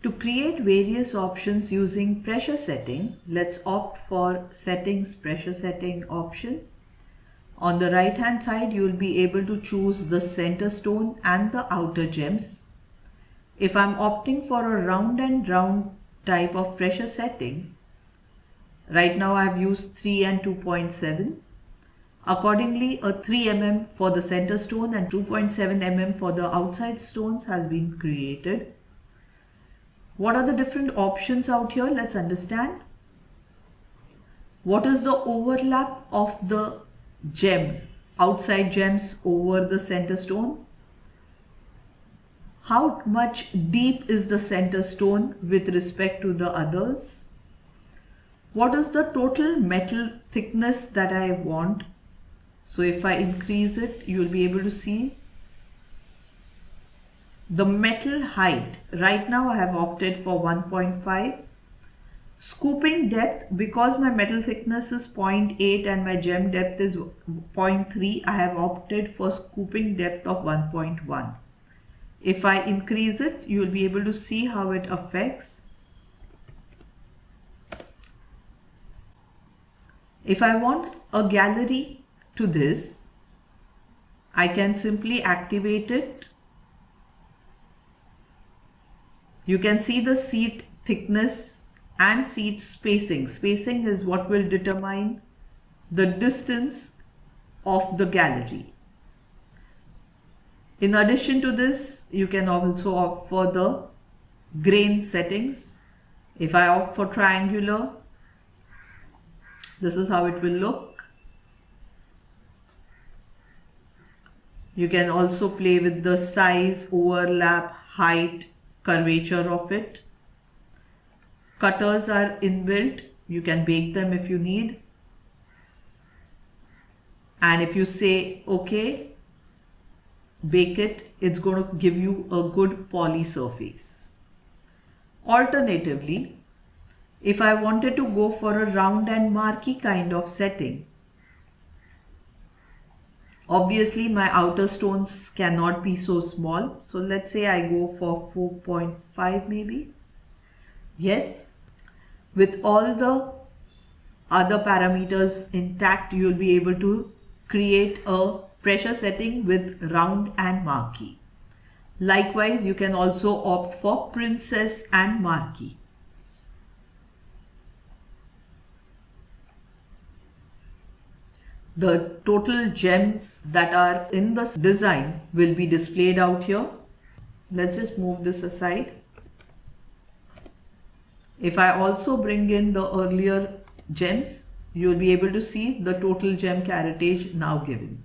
To create various options using pressure setting, let's opt for Settings Pressure Setting option. On the right hand side, you will be able to choose the center stone and the outer gems. If I'm opting for a round and round type of pressure setting, right now I've used 3 and 2.7. Accordingly, a 3 mm for the center stone and 2.7 mm for the outside stones has been created. What are the different options out here? Let's understand. What is the overlap of the gem, outside gems over the center stone? How much deep is the center stone with respect to the others? What is the total metal thickness that I want? So if I increase it, you will be able to see the metal height. Right now I have opted for 1.5. Scooping depth, because my metal thickness is 0.8 and my gem depth is 0.3, I have opted for scooping depth of 1.1. If I increase it, you will be able to see how it affects. If I want a gallery to this, I can simply activate it. You can see the seat thickness and seat spacing. Spacing is what will determine the distance of the gallery. In addition to this, you can also opt for the grain settings. If I opt for triangular, this is how it will look. You can also play with the size, overlap, height, curvature of it. Cutters are inbuilt. You can bake them if you need. And if you say OK, bake it, it's going to give you a good poly surface. Alternatively, if I wanted to go for a round and marquee kind of setting, obviously my outer stones cannot be so small. So let's say I go for 4.5 maybe. Yes, with all the other parameters intact, you will be able to create a pressure setting with round and marquee. Likewise, you can also opt for princess and marquee. The total gems that are in the design will be displayed out here. Let's just move this aside. If I also bring in the earlier gems, you will be able to see the total gem caratage now given.